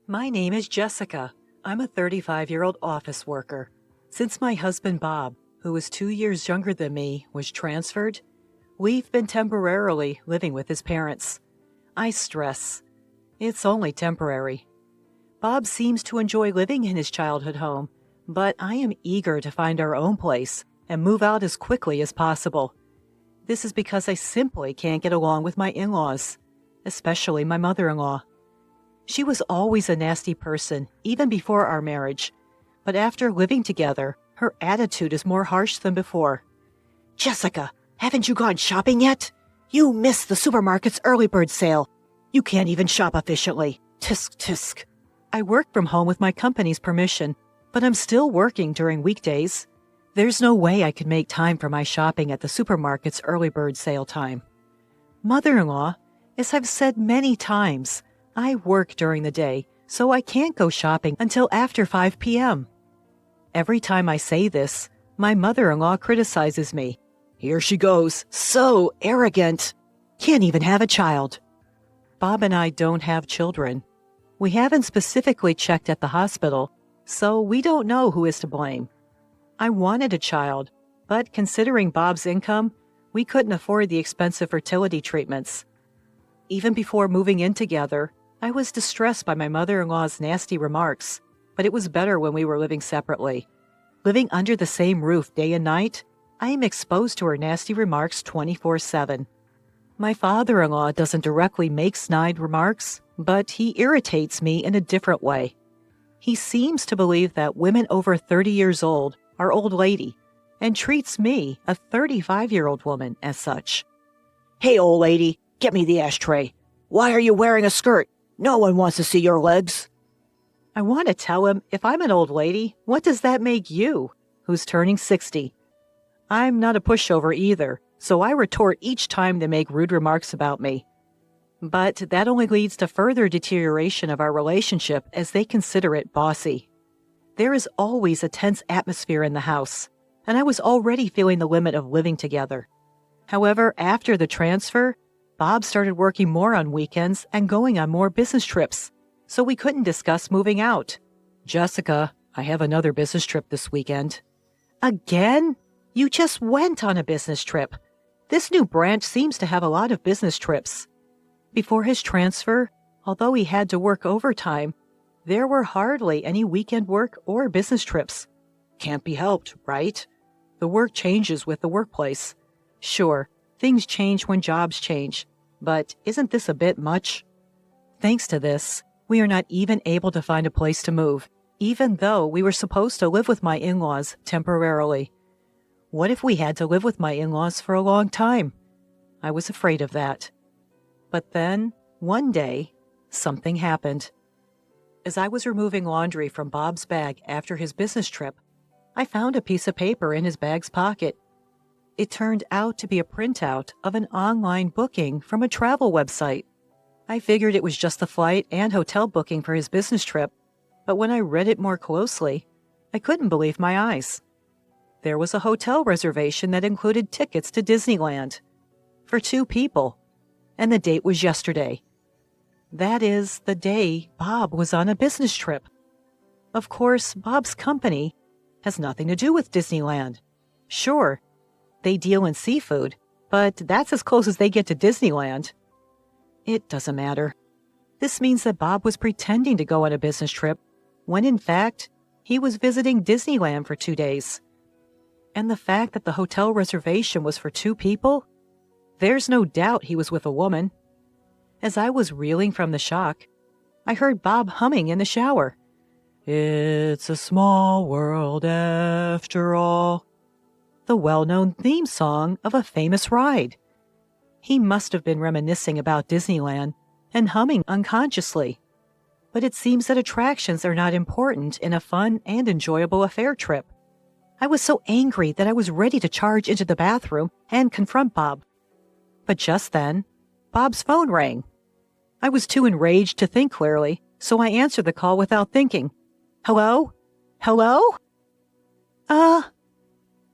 My name is Jessica. I'm a 35-year-old office worker. Since my husband Bob, who is 2 years younger than me, was transferred, we've been temporarily living with his parents. I stress, it's only temporary. Bob seems to enjoy living in his childhood home, but I am eager to find our own place and move out as quickly as possible. This is because I simply can't get along with my in-laws, especially my mother-in-law. She was always a nasty person, even before our marriage, but after living together, her attitude is more harsh than before. Jessica, haven't you gone shopping yet? You missed the supermarket's early bird sale. You can't even shop efficiently. Tisk, tisk. I work from home with my company's permission, but I'm still working during weekdays. There's no way I could make time for my shopping at the supermarket's early bird sale time. Mother-in-law, as I've said many times, I work during the day, so I can't go shopping until after 5 p.m. Every time I say this, my mother-in-law criticizes me. Here she goes, so arrogant. Can't even have a child. Bob and I don't have children. We haven't specifically checked at the hospital, so we don't know who is to blame. I wanted a child, but considering Bob's income, we couldn't afford the expensive fertility treatments. Even before moving in together, I was distressed by my mother-in-law's nasty remarks, but it was better when we were living separately. Living under the same roof day and night, I am exposed to her nasty remarks 24/7. My father-in-law doesn't directly make snide remarks, but he irritates me in a different way. He seems to believe that women over 30 years old are old lady, and treats me, a 35-year-old woman, as such. Hey, old lady, get me the ashtray. Why are you wearing a skirt? No one wants to see your legs. I want to tell him, if I'm an old lady, what does that make you, who's turning 60? I'm not a pushover either, so I retort each time they make rude remarks about me. But that only leads to further deterioration of our relationship as they consider it bossy. There is always a tense atmosphere in the house, and I was already feeling the limit of living together. However, after the transfer, Bob started working more on weekends and going on more business trips, so we couldn't discuss moving out. Jessica, I have another business trip this weekend. Again? You just went on a business trip. This new branch seems to have a lot of business trips. Before his transfer, although he had to work overtime, there were hardly any weekend work or business trips. Can't be helped, right? The work changes with the workplace. Sure, things change when jobs change, but isn't this a bit much? Thanks to this, we are not even able to find a place to move, even though we were supposed to live with my in-laws temporarily. What if we had to live with my in-laws for a long time? I was afraid of that. But then, one day, something happened. As I was removing laundry from Bob's bag after his business trip, I found a piece of paper in his bag's pocket. It turned out to be a printout of an online booking from a travel website. I figured it was just the flight and hotel booking for his business trip, but when I read it more closely, I couldn't believe my eyes. There was a hotel reservation that included tickets to Disneyland for 2 people, and the date was yesterday. That is, the day Bob was on a business trip. Of course, Bob's company has nothing to do with Disneyland. Sure, they deal in seafood, but that's as close as they get to Disneyland. It doesn't matter. This means that Bob was pretending to go on a business trip, when in fact, he was visiting Disneyland for 2 days. And the fact that the hotel reservation was for 2 people? There's no doubt he was with a woman. As I was reeling from the shock, I heard Bob humming in the shower. It's a small world after all. The well-known theme song of a famous ride. He must have been reminiscing about Disneyland and humming unconsciously. But it seems that attractions are not important in a fun and enjoyable affair trip. I was so angry that I was ready to charge into the bathroom and confront Bob. But just then, Bob's phone rang. I was too enraged to think clearly, so I answered the call without thinking. Hello? Hello?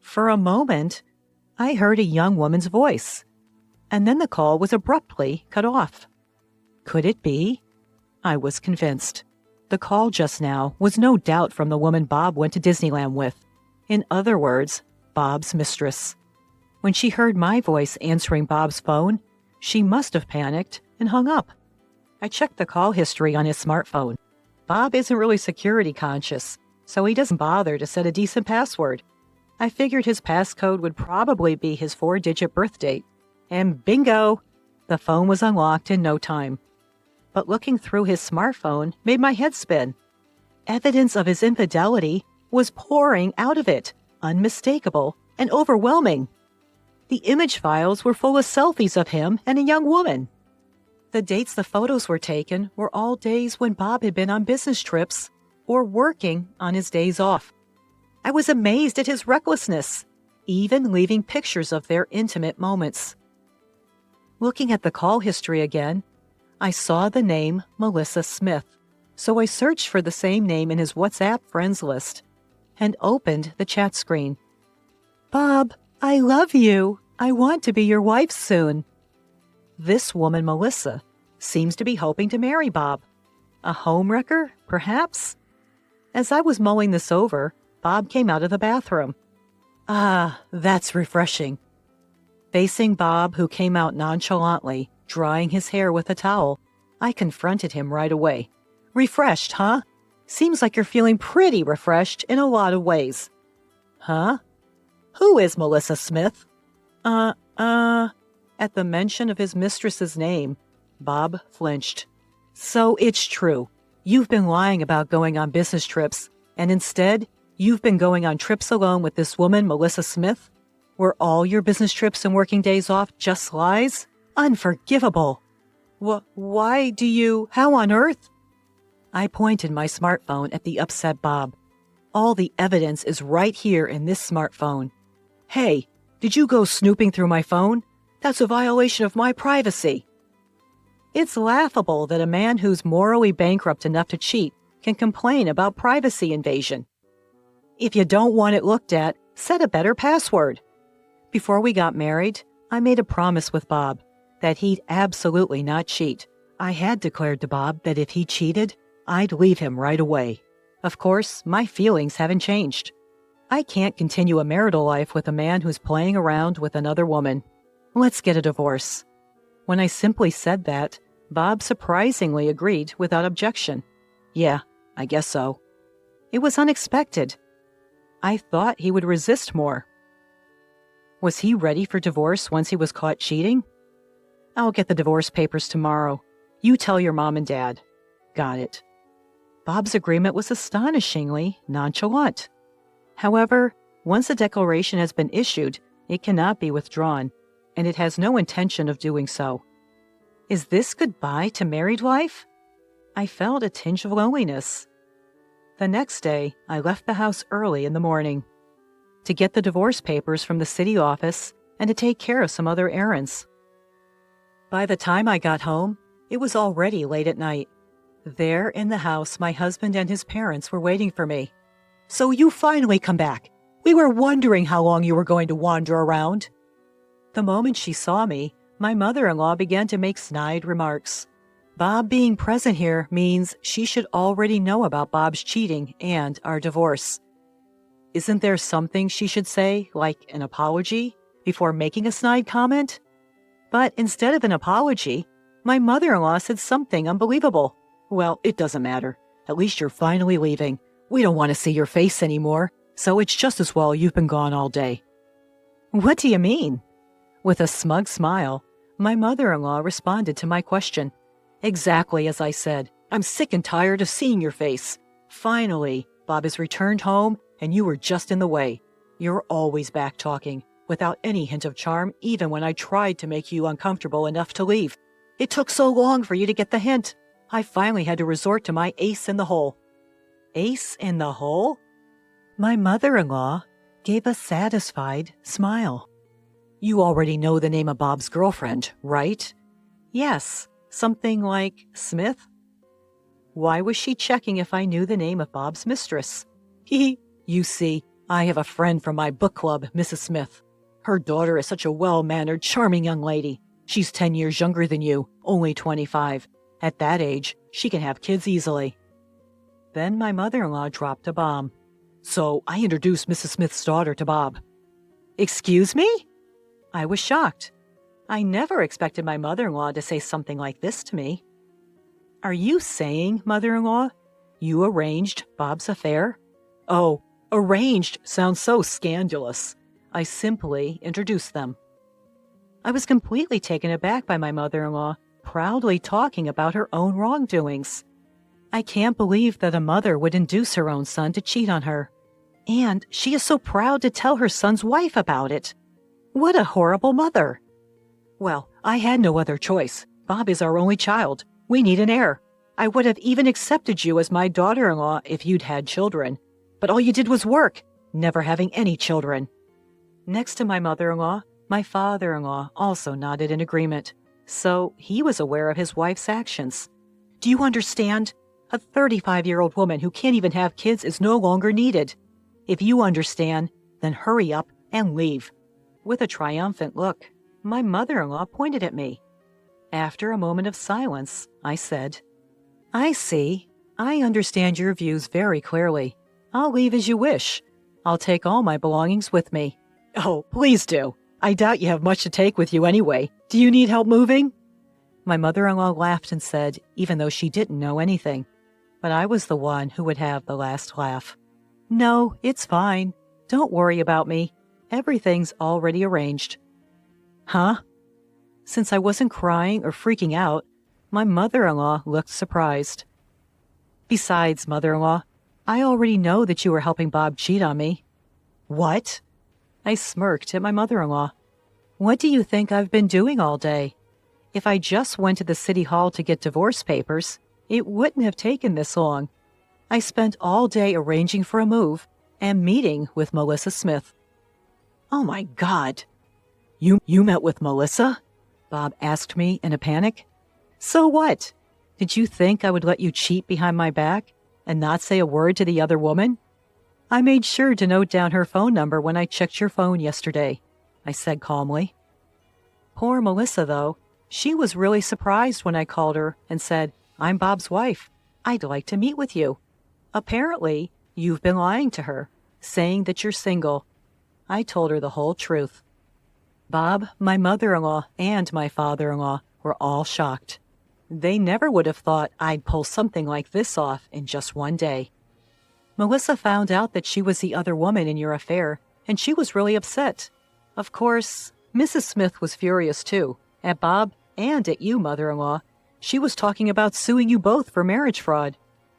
For a moment, I heard a young woman's voice, and then the call was abruptly cut off. Could it be? I was convinced. The call just now was no doubt from the woman Bob went to Disneyland with. In other words, Bob's mistress. When she heard my voice answering Bob's phone, she must have panicked and hung up. I checked the call history on his smartphone. Bob isn't really security conscious, so he doesn't bother to set a decent password. I figured his passcode would probably be his 4-digit birth date. And bingo! The phone was unlocked in no time. But looking through his smartphone made my head spin. Evidence of his infidelity was pouring out of it, unmistakable and overwhelming. The image files were full of selfies of him and a young woman. The dates the photos were taken were all days when Bob had been on business trips or working on his days off. I was amazed at his recklessness, even leaving pictures of their intimate moments. Looking at the call history again, I saw the name Melissa Smith, so I searched for the same name in his WhatsApp friends list and opened the chat screen. "Bob, I love you. I want to be your wife soon." This woman, Melissa, seems to be hoping to marry Bob. A homewrecker, perhaps? As I was mulling this over, Bob came out of the bathroom. Ah, that's refreshing. Facing Bob, who came out nonchalantly, drying his hair with a towel, I confronted him right away. "Refreshed, huh? Seems like you're feeling pretty refreshed in a lot of ways." "Huh? Who is Melissa Smith?" At the mention of his mistress's name, Bob flinched. "So it's true. You've been lying about going on business trips, and instead, you've been going on trips alone with this woman, Melissa Smith? Were all your business trips and working days off just lies? Unforgivable. Why do you... How on earth?" I pointed my smartphone at the upset Bob. "All the evidence is right here in this smartphone. Hey, did you go snooping through my phone? That's a violation of my privacy." It's laughable that a man who's morally bankrupt enough to cheat can complain about privacy invasion. If you don't want it looked at, set a better password. Before we got married, I made a promise with Bob that he'd absolutely not cheat. I had declared to Bob that if he cheated, I'd leave him right away. Of course, my feelings haven't changed. I can't continue a marital life with a man who's playing around with another woman. Let's get a divorce. When I simply said that, Bob surprisingly agreed without objection. Yeah, I guess so. It was unexpected. I thought he would resist more. Was he ready for divorce once he was caught cheating? "I'll get the divorce papers tomorrow. You tell your mom and dad." Got it. Bob's agreement was astonishingly nonchalant. However, once a declaration has been issued, it cannot be withdrawn, and it has no intention of doing so. Is this goodbye to married life? I felt a tinge of loneliness. The next day, I left the house early in the morning to get the divorce papers from the city office and to take care of some other errands. By the time I got home, it was already late at night. There in the house, my husband and his parents were waiting for me. "So you finally come back. We were wondering how long you were going to wander around." The moment she saw me, my mother-in-law began to make snide remarks. Bob being present here means she should already know about Bob's cheating and our divorce. Isn't there something she should say, like an apology, before making a snide comment? But instead of an apology, my mother-in-law said something unbelievable. "Well, it doesn't matter. At least you're finally leaving. We don't want to see your face anymore, so it's just as well you've been gone all day." "What do you mean?" With a smug smile, my mother-in-law responded to my question. "Exactly as I said. I'm sick and tired of seeing your face. Finally, Bob has returned home, and you were just in the way. You're always back-talking, without any hint of charm, even when I tried to make you uncomfortable enough to leave. It took so long for you to get the hint. I finally had to resort to my ace in the hole." Ace in the hole? My mother-in-law gave a satisfied smile. "You already know the name of Bob's girlfriend, right?" "Yes, something like Smith." Why was she checking if I knew the name of Bob's mistress? You see, I have a friend from my book club, Mrs. Smith. Her daughter is such a well-mannered, charming young lady. She's 10 years younger than you, only 25. At that age, she can have kids easily." Then my mother-in-law dropped a bomb. "So I introduced Mrs. Smith's daughter to Bob." "Excuse me?" I was shocked. I never expected my mother-in-law to say something like this to me. "Are you saying, mother-in-law, you arranged Bob's affair?" "Oh, arranged sounds so scandalous. I simply introduced them." I was completely taken aback by my mother-in-law proudly talking about her own wrongdoings. I can't believe that a mother would induce her own son to cheat on her. And she is so proud to tell her son's wife about it. What a horrible mother. Well, I had no other choice. Bob is our only child. We need an heir. I would have even accepted you as my daughter-in-law if you'd had children. But all you did was work, never having any children. Next to my mother-in-law, my father-in-law also nodded in agreement. So he was aware of his wife's actions. Do you understand? A 35-year-old woman who can't even have kids is no longer needed. If you understand, then hurry up and leave. With a triumphant look, my mother-in-law pointed at me. After a moment of silence, I said, "I see. I understand your views very clearly. I'll leave as you wish. I'll take all my belongings with me." "Oh, please do. I doubt you have much to take with you anyway. Do you need help moving?" My mother-in-law laughed and said, even though she didn't know anything. But I was the one who would have the last laugh. "No, it's fine. Don't worry about me. Everything's already arranged." "Huh?" Since I wasn't crying or freaking out, my mother-in-law looked surprised. "Besides, mother-in-law, I already know that you were helping Bob cheat on me." "What?" I smirked at my mother-in-law. "What do you think I've been doing all day? If I just went to the city hall to get divorce papers, it wouldn't have taken this long. I spent all day arranging for a move and meeting with Melissa Smith." "Oh my God. You met with Melissa?" Bob asked me in a panic. "So what? Did you think I would let you cheat behind my back and not say a word to the other woman? I made sure to note down her phone number when I checked your phone yesterday," I said calmly. Poor Melissa, though, she was really surprised when I called her and said, "I'm Bob's wife. I'd like to meet with you. Apparently, you've been lying to her, saying that you're single." I told her the whole truth. Bob, my mother-in-law, and my father-in-law were all shocked. They never would have thought I'd pull something like this off in just one day. Melissa found out that she was the other woman in your affair, and she was really upset. Of course, Mrs. Smith was furious too, at Bob and at you, mother-in-law. She was talking about suing you both for marriage fraud.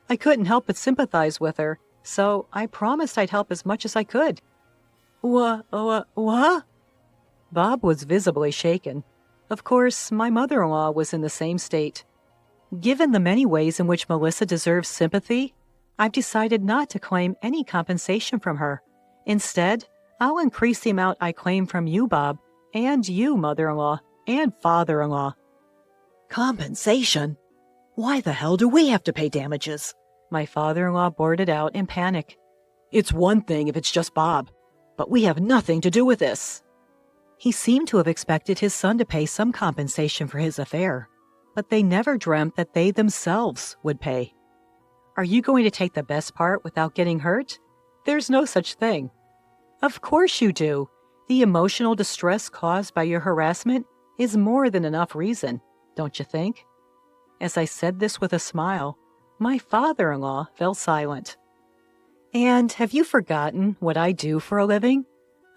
I couldn't help but sympathize with her, so I promised I'd help as much as I could. What? Bob was visibly shaken. Of course, my mother-in-law was in the same state. Given the many ways in which Melissa deserves sympathy, I've decided not to claim any compensation from her. Instead, I'll increase the amount I claim from you, Bob, and you, mother-in-law, and father-in-law. Compensation? Why the hell do we have to pay damages? My father-in-law blurted out in panic. It's one thing if it's just Bob, but we have nothing to do with this. He seemed to have expected his son to pay some compensation for his affair, but they never dreamt that they themselves would pay. Are you going to take the best part without getting hurt? There's no such thing. Of course you do. The emotional distress caused by your harassment is more than enough reason, don't you think? As I said this with a smile, my father-in-law fell silent. And have you forgotten what I do for a living?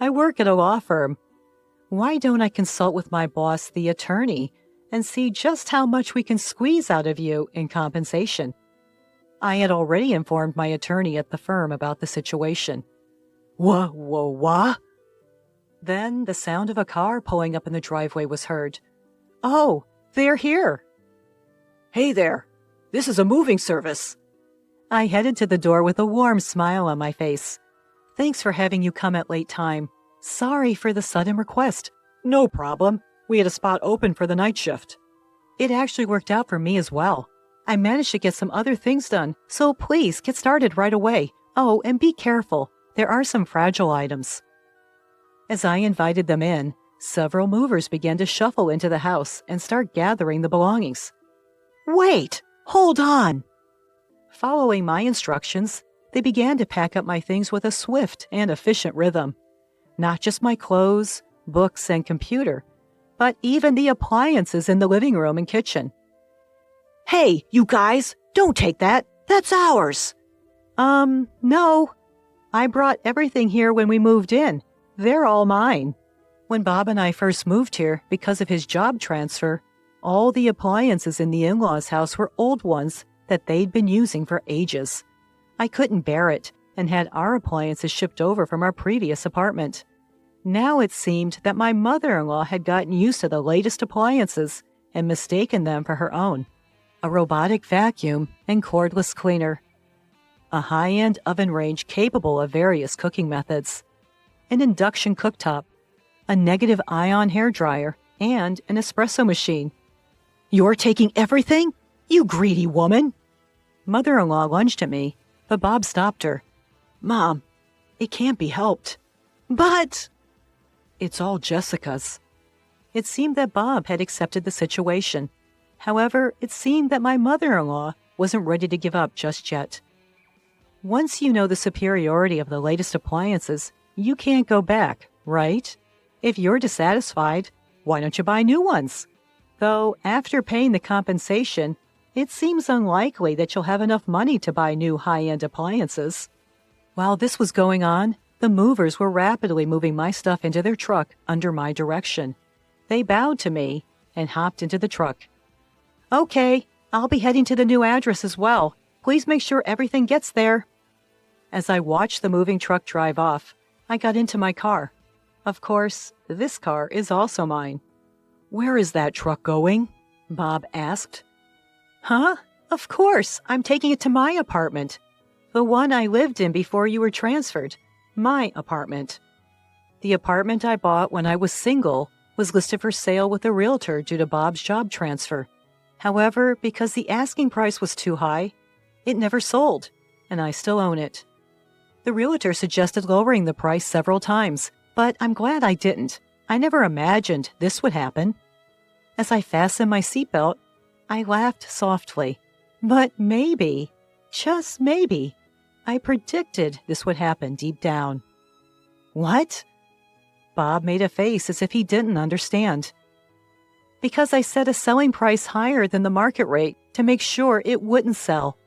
I work at a law firm. Why don't I consult with my boss, the attorney, and see just how much we can squeeze out of you in compensation? I had already informed my attorney at the firm about the situation. What? Then the sound of a car pulling up in the driveway was heard. Oh, they're here. Hey there, this is a moving service. I headed to the door with a warm smile on my face. Thanks for having you come at late time. Sorry for the sudden request. No problem. We had a spot open for the night shift. It actually worked out for me as well. I managed to get some other things done, so please get started right away. Oh, and be careful. There are some fragile items. As I invited them in, several movers began to shuffle into the house and start gathering the belongings. Wait! Hold on! Following my instructions, they began to pack up my things with a swift and efficient rhythm. Not just my clothes, books, and computer, but even the appliances in the living room and kitchen. Hey, you guys, don't take that. That's ours. No. I brought everything here when we moved in. They're all mine. When Bob and I first moved here because of his job transfer, all the appliances in the in-laws' house were old ones that they'd been using for ages. I couldn't bear it and had our appliances shipped over from our previous apartment. Now it seemed that my mother-in-law had gotten used to the latest appliances and mistaken them for her own. A robotic vacuum and cordless cleaner. A high-end oven range capable of various cooking methods. An induction cooktop. A negative ion hairdryer, and an espresso machine. You're taking everything? You greedy woman! Mother-in-law lunged at me, but Bob stopped her. Mom, it can't be helped. But it's all Jessica's. It seemed that Bob had accepted the situation. However, it seemed that my mother-in-law wasn't ready to give up just yet. Once you know the superiority of the latest appliances, you can't go back, right? If you're dissatisfied, why don't you buy new ones? Though, after paying the compensation, it seems unlikely that you'll have enough money to buy new high-end appliances. While this was going on, the movers were rapidly moving my stuff into their truck under my direction. They bowed to me and hopped into the truck. Okay, I'll be heading to the new address as well. Please make sure everything gets there. As I watched the moving truck drive off, I got into my car. Of course, this car is also mine. Where is that truck going? Bob asked. Huh? Of course, I'm taking it to my apartment. The one I lived in before you were transferred. My apartment. The apartment I bought when I was single was listed for sale with a realtor due to Bob's job transfer. However, because the asking price was too high, it never sold, and I still own it. The realtor suggested lowering the price several times, but I'm glad I didn't. I never imagined this would happen. As I fastened my seatbelt, I laughed softly. But maybe, just maybe, I predicted this would happen deep down. What? Bob made a face as if he didn't understand. Because I set a selling price higher than the market rate to make sure it wouldn't sell.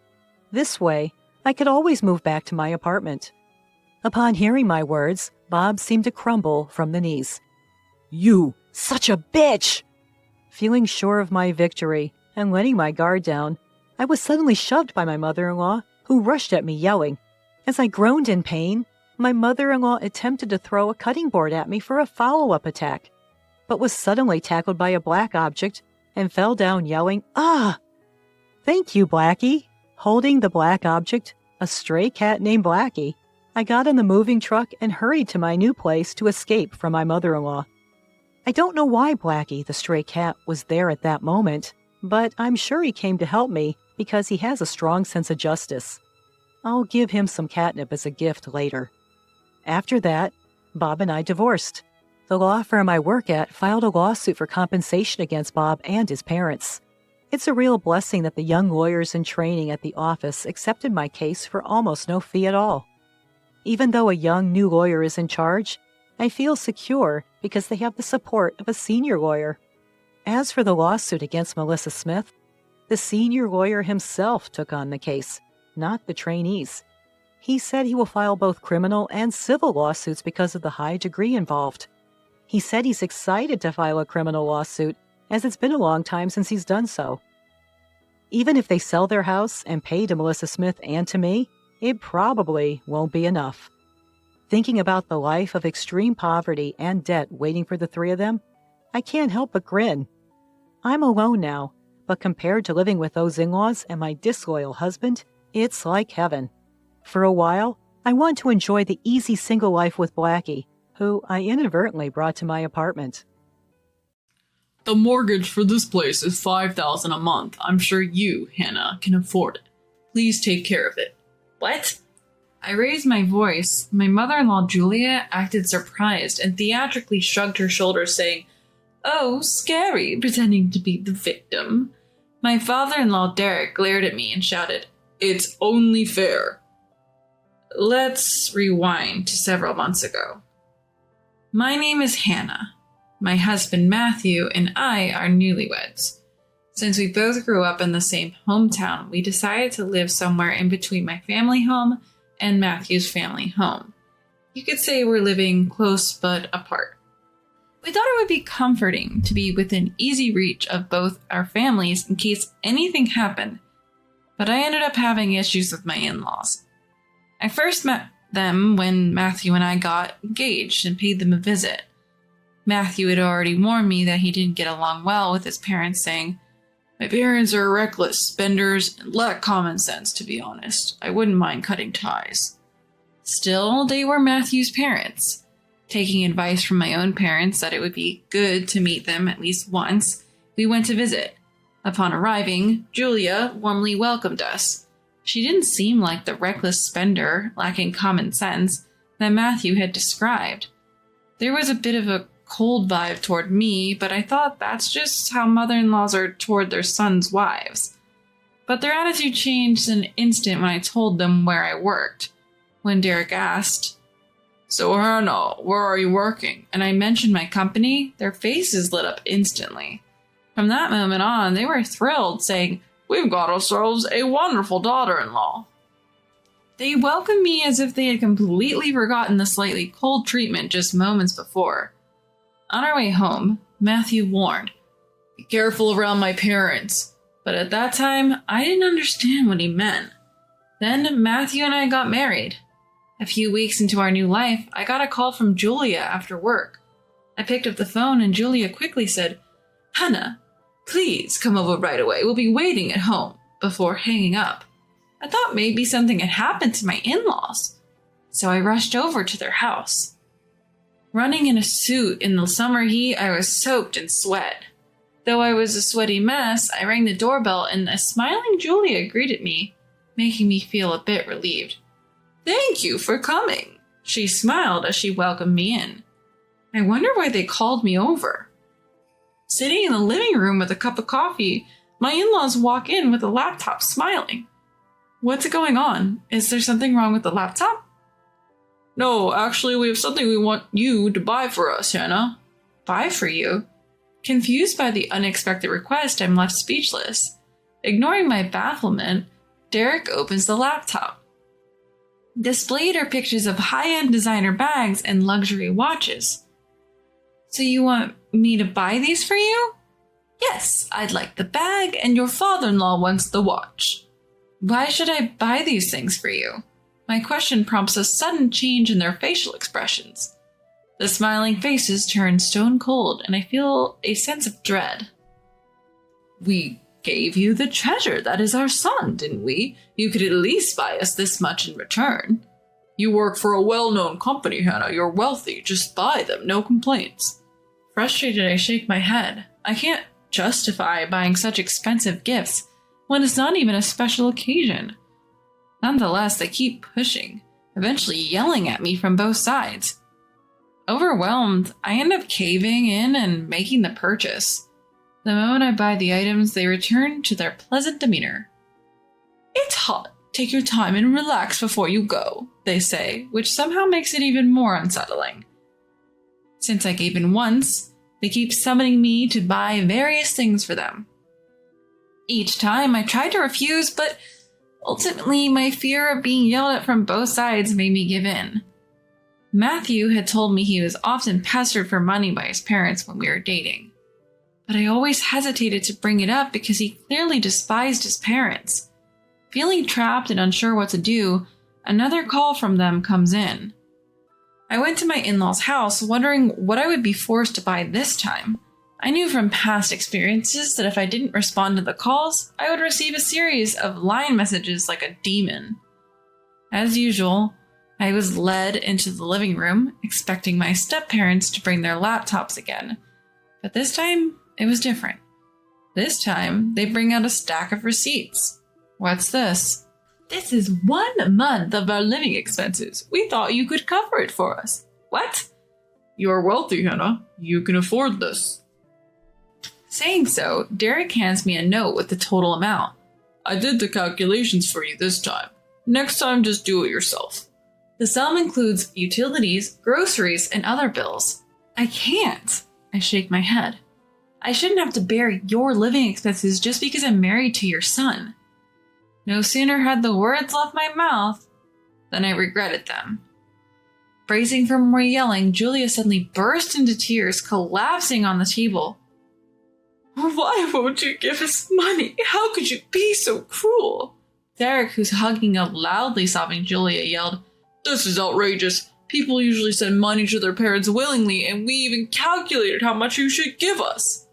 This way, I could always move back to my apartment. Upon hearing my words, Bob seemed to crumble from the knees. You, such a bitch! Feeling sure of my victory and letting my guard down, I was suddenly shoved by my mother-in-law, who rushed at me yelling. As I groaned in pain, my mother-in-law attempted to throw a cutting board at me for a follow-up attack, but was suddenly tackled by a black object and fell down yelling, "Ah!" Thank you, Blackie. Holding the black object, a stray cat named Blackie, I got on the moving truck and hurried to my new place to escape from my mother-in-law. I don't know why Blackie, the stray cat, was there at that moment, but I'm sure he came to help me because he has a strong sense of justice. I'll give him some catnip as a gift later. After that, Bob and I divorced. The law firm I work at filed a lawsuit for compensation against Bob and his parents. It's a real blessing that the young lawyers in training at the office accepted my case for almost no fee at all. Even though a young new lawyer is in charge, I feel secure because they have the support of a senior lawyer. As for the lawsuit against Melissa Smith, the senior lawyer himself took on the case, not the trainees. He said he will file both criminal and civil lawsuits because of the high degree involved. He said he's excited to file a criminal lawsuit, as it's been a long time since he's done so. Even if they sell their house and pay to Melissa Smith and to me, it probably won't be enough. Thinking about the life of extreme poverty and debt waiting for the three of them, I can't help but grin. I'm alone now, but compared to living with those in-laws and my disloyal husband, it's like heaven. For a while, I want to enjoy the easy single life with Blackie, who I inadvertently brought to my apartment. The mortgage for this place is $5,000 a month. I'm sure you, Hannah, can afford it. Please take care of it. What? I raised my voice. My mother-in-law, Julia, acted surprised and theatrically shrugged her shoulders, saying, "Oh, scary," pretending to be the victim. My father-in-law, Derek, glared at me and shouted, It's only fair. Let's rewind to several months ago. My name is Hannah. My husband Matthew and I are newlyweds. Since we both grew up in the same hometown, we decided to live somewhere in between my family home and Matthew's family home. You could say we're living close but apart. We thought it would be comforting to be within easy reach of both our families in case anything happened, but I ended up having issues with my in-laws. I first met them when Matthew and I got engaged and paid them a visit. Matthew had already warned me that he didn't get along well with his parents, saying, "My parents are reckless spenders and lack common sense, to be honest. I wouldn't mind cutting ties." Still, they were Matthew's parents. Taking advice from my own parents that it would be good to meet them at least once, we went to visit. Upon arriving, Julia warmly welcomed us. She didn't seem like the reckless spender, lacking common sense, that Matthew had described. There was a bit of a cold vibe toward me, but I thought that's just how mother-in-laws are toward their sons' wives. But their attitude changed in an instant when I told them where I worked. When Derek asked, "So Hannah, where are you working?" and I mentioned my company, their faces lit up instantly. From that moment on, they were thrilled, saying, "We've got ourselves a wonderful daughter-in-law." They welcomed me as if they had completely forgotten the slightly cold treatment just moments before. On our way home, Matthew warned, "Be careful around my parents." But at that time, I didn't understand what he meant. Then Matthew and I got married. A few weeks into our new life, I got a call from Julia after work. I picked up the phone and Julia quickly said, "Hannah, please come over right away. We'll be waiting at home," before hanging up. I thought maybe something had happened to my in-laws, so I rushed over to their house. Running in a suit in the summer heat, I was soaked in sweat. Though I was a sweaty mess, I rang the doorbell and a smiling Julia greeted me, making me feel a bit relieved. "Thank you for coming," she smiled as she welcomed me in. I wonder why they called me over. Sitting in the living room with a cup of coffee, my in-laws walk in with a laptop smiling. "What's going on? Is there something wrong with the laptop?" "No, actually, we have something we want you to buy for us, Hannah." "Buy for you?" Confused by the unexpected request, I'm left speechless. Ignoring my bafflement, Derek opens the laptop. Displayed are pictures of high-end designer bags and luxury watches. "So you want me to buy these for you?" "Yes, I'd like the bag and your father-in-law wants the watch." "Why should I buy these things for you?" My question prompts a sudden change in their facial expressions. The smiling faces turn stone cold and I feel a sense of dread. "We gave you the treasure that is our son, didn't we? You could at least buy us this much in return." "You work for a well-known company, Hannah. You're wealthy. Just buy them. No complaints." Frustrated, I shake my head. I can't justify buying such expensive gifts when it's not even a special occasion. Nonetheless, they keep pushing, eventually yelling at me from both sides. Overwhelmed, I end up caving in and making the purchase. The moment I buy the items, they return to their pleasant demeanor. "It's hot. Take your time and relax before you go," they say, which somehow makes it even more unsettling. Since I gave in once, they keep summoning me to buy various things for them. Each time I tried to refuse, but ultimately my fear of being yelled at from both sides made me give in. Matthew had told me he was often pestered for money by his parents when we were dating. But I always hesitated to bring it up because he clearly despised his parents. Feeling trapped and unsure what to do, another call from them comes in. I went to my in-laws' house wondering what I would be forced to buy this time. I knew from past experiences that if I didn't respond to the calls, I would receive a series of line messages like a demon. As usual, I was led into the living room, expecting my step-parents to bring their laptops again. But this time, it was different. This time, they bring out a stack of receipts. "What's this?" "This is 1 month of our living expenses. We thought you could cover it for us." "What?" "You're wealthy, Hannah. You can afford this." Saying so, Derek hands me a note with the total amount. I did the calculations for you this time. Next time, just do it yourself. The sum includes utilities, groceries, and other bills. I can't. I shake my head. I shouldn't have to bear your living expenses just because I'm married to your son. No sooner had the words left my mouth than I regretted them. Bracing for more yelling, Julia suddenly burst into tears, collapsing on the table. Why won't you give us money? How could you be so cruel? Derek, who's hugging a loudly sobbing Julia, yelled, This is outrageous. People usually send money to their parents willingly, and we even calculated how much you should give us.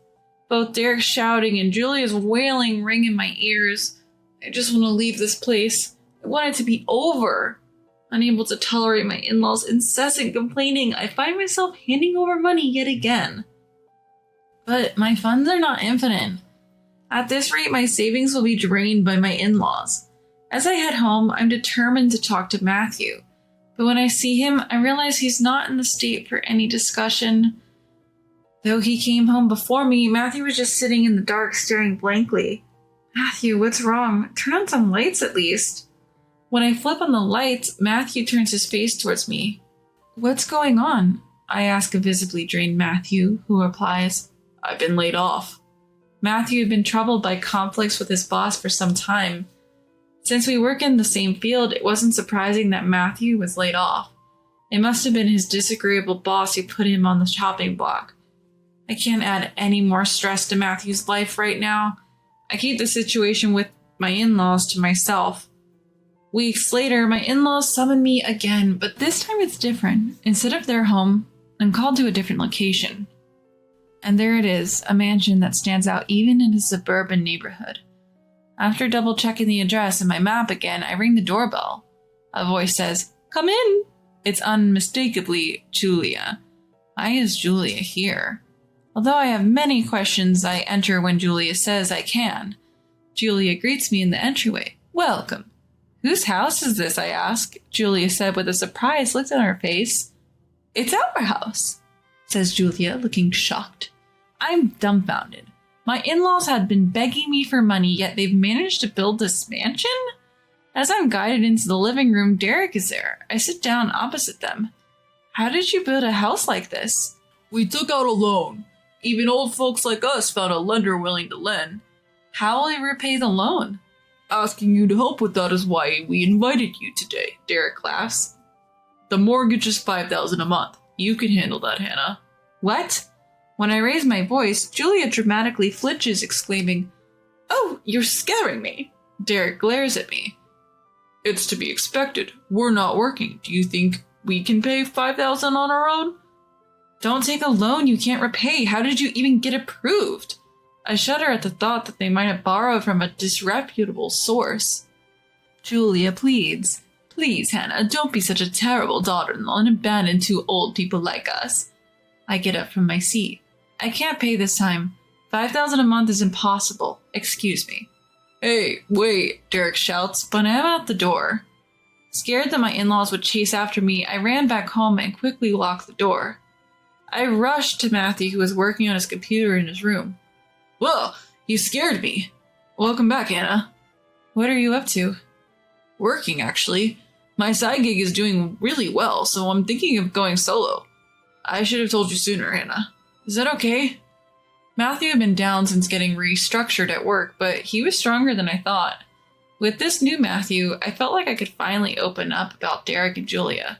Both Derek's shouting and Julia's wailing ring in my ears. I just want to leave this place. I want it to be over. Unable to tolerate my in-laws' incessant complaining, I find myself handing over money yet again. But my funds are not infinite. At this rate, my savings will be drained by my in-laws. As I head home, I'm determined to talk to Matthew. But when I see him, I realize he's not in the state for any discussion. Though he came home before me, Matthew was just sitting in the dark staring blankly. Matthew, what's wrong? Turn on some lights at least. When I flip on the lights, Matthew turns his face towards me. What's going on? I ask a visibly drained Matthew, who replies, I've been laid off. Matthew had been troubled by conflicts with his boss for some time. Since we work in the same field, it wasn't surprising that Matthew was laid off. It must have been his disagreeable boss who put him on the chopping block. I can't add any more stress to Matthew's life right now. I keep the situation with my in-laws to myself. Weeks later, my in-laws summon me again, but this time it's different. Instead of their home, I'm called to a different location. And there it is, a mansion that stands out even in a suburban neighborhood. After double-checking the address and my map again, I ring the doorbell. A voice says, Come in! It's unmistakably Julia. Why is Julia here? Although I have many questions, I enter when Julia says I can. Julia greets me in the entryway. Welcome. Whose house is this, I ask. Julia said with a surprised look on her face. It's our house, says Julia, looking shocked. I'm dumbfounded. My in-laws had been begging me for money, yet they've managed to build this mansion? As I'm guided into the living room, Derek is there. I sit down opposite them. How did you build a house like this? We took out a loan. Even old folks like us found a lender willing to lend. How will you repay the loan? Asking you to help with that is why we invited you today, Derek laughs. The mortgage is $5,000 a month. You can handle that, Hannah. What? When I raise my voice, Julia dramatically flinches, exclaiming, Oh, you're scaring me. Derek glares at me. It's to be expected. We're not working. Do you think we can pay $5,000 on our own? Don't take a loan you can't repay. How did you even get approved? I shudder at the thought that they might have borrowed from a disreputable source. Julia pleads. Please, Hannah, don't be such a terrible daughter-in-law and abandon two old people like us. I get up from my seat. I can't pay this time. $5,000 a month is impossible. Excuse me. Hey, wait, Derek shouts, but I'm out the door. Scared that my in-laws would chase after me, I ran back home and quickly locked the door. I rushed to Matthew, who was working on his computer in his room. Well, you scared me. Welcome back, Hannah. What are you up to? Working, actually. My side gig is doing really well, so I'm thinking of going solo. I should have told you sooner, Hannah. Is that okay? Matthew had been down since getting restructured at work, but he was stronger than I thought. With this new Matthew, I felt like I could finally open up about Derek and Julia.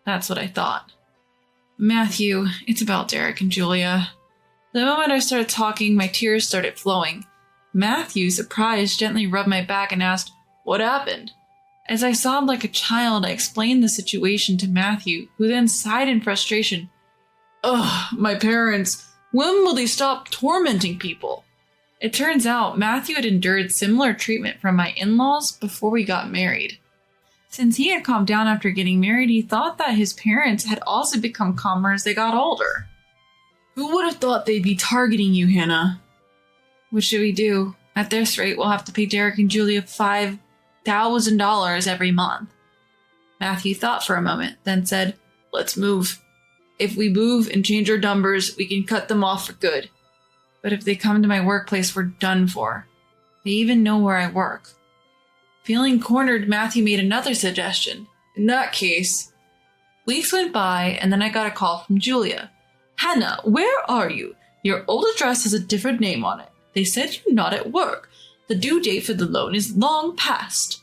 That's what I thought. Matthew, it's about Derek and Julia. The moment I started talking, my tears started flowing. Matthew, surprised, gently rubbed my back and asked, What happened? As I sobbed like a child, I explained the situation to Matthew, who then sighed in frustration. Ugh, my parents. When will they stop tormenting people? It turns out Matthew had endured similar treatment from my in-laws before we got married. Since he had calmed down after getting married, he thought that his parents had also become calmer as they got older. Who would have thought they'd be targeting you, Hannah? What should we do? At this rate, we'll have to pay Derek and Julia $5,000 every month. Matthew thought for a moment, then said, Let's move. If we move and change our numbers, we can cut them off for good. But if they come to my workplace, we're done for. They even know where I work. Feeling cornered, Matthew made another suggestion. In that case... Weeks went by, and then I got a call from Julia. Hannah, where are you? Your old address has a different name on it. They said you're not at work. The due date for the loan is long past.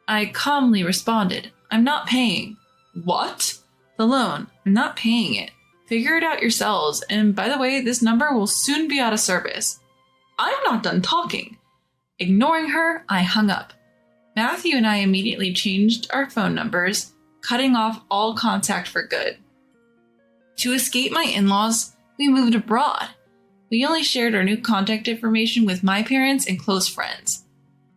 I calmly responded, I'm not paying. What? The loan. I'm not paying it. Figure it out yourselves, and by the way, this number will soon be out of service. I'm not done talking. Ignoring her, I hung up. Matthew and I immediately changed our phone numbers, cutting off all contact for good. To escape my in-laws, we moved abroad. We only shared our new contact information with my parents and close friends.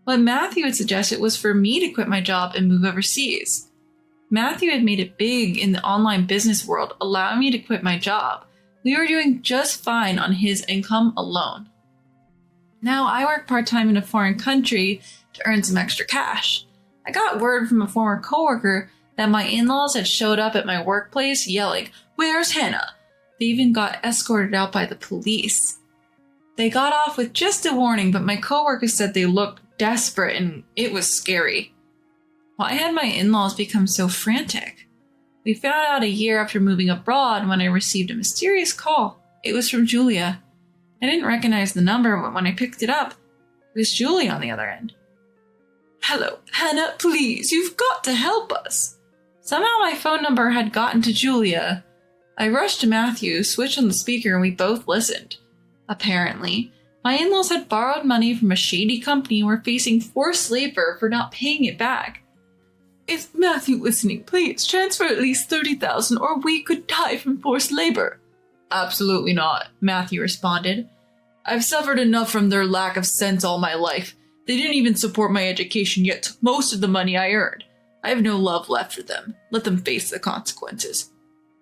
What Matthew had suggested was for me to quit my job and move overseas. Matthew had made it big in the online business world, allowing me to quit my job. We were doing just fine on his income alone. Now I work part-time in a foreign country to earn some extra cash. I got word from a former coworker that my in-laws had showed up at my workplace yelling, "Where's Hannah?" They even got escorted out by the police. They got off with just a warning, but my coworker said they looked desperate and it was scary. Why had my in-laws become so frantic? We found out a year after moving abroad when I received a mysterious call. It was from Julia. I didn't recognize the number, but when I picked it up, it was Julie on the other end. "Hello, Hannah, please, you've got to help us." Somehow my phone number had gotten to Julia. I rushed to Matthew, switched on the speaker, and we both listened. Apparently, my in-laws had borrowed money from a shady company and were facing forced labor for not paying it back. "Is Matthew listening? Please transfer at least $30,000 or we could die from forced labor." "Absolutely not," Matthew responded. "I've suffered enough from their lack of sense all my life. They didn't even support my education, yet took most of the money I earned. I have no love left for them. Let them face the consequences."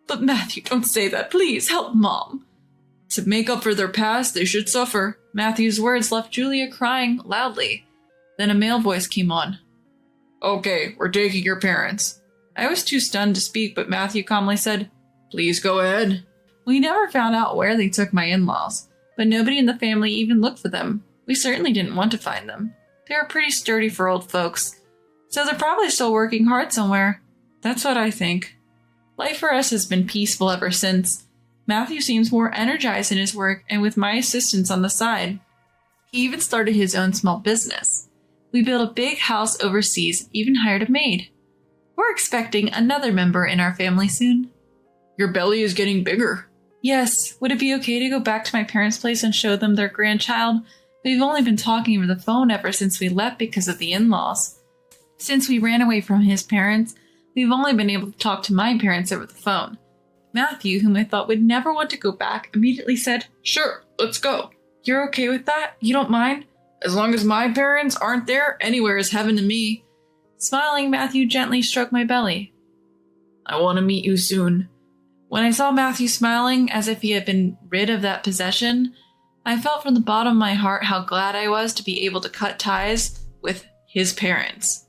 "But Matthew, don't say that. Please, help Mom." "To make up for their past, they should suffer." Matthew's words left Julia crying loudly. Then a male voice came on. "Okay, we're taking your parents." I was too stunned to speak, but Matthew calmly said, "Please go ahead." We never found out where they took my in-laws, but nobody in the family even looked for them. We certainly didn't want to find them. They were pretty sturdy for old folks. So they're probably still working hard somewhere. That's what I think. Life for us has been peaceful ever since. Matthew seems more energized in his work and with my assistance on the side. He even started his own small business. We built a big house overseas, even hired a maid. We're expecting another member in our family soon. Your belly is getting bigger. Yes, would it be okay to go back to my parents' place and show them their grandchild? We've only been talking over the phone ever since we left because of the in-laws. Since we ran away from his parents, we've only been able to talk to my parents over the phone. Matthew, whom I thought would never want to go back, immediately said, "Sure, let's go." "You're okay with that? You don't mind?" "As long as my parents aren't there, anywhere is heaven to me." Smiling, Matthew gently stroked my belly. "I want to meet you soon." When I saw Matthew smiling as if he had been rid of that possession, I felt from the bottom of my heart how glad I was to be able to cut ties with his parents.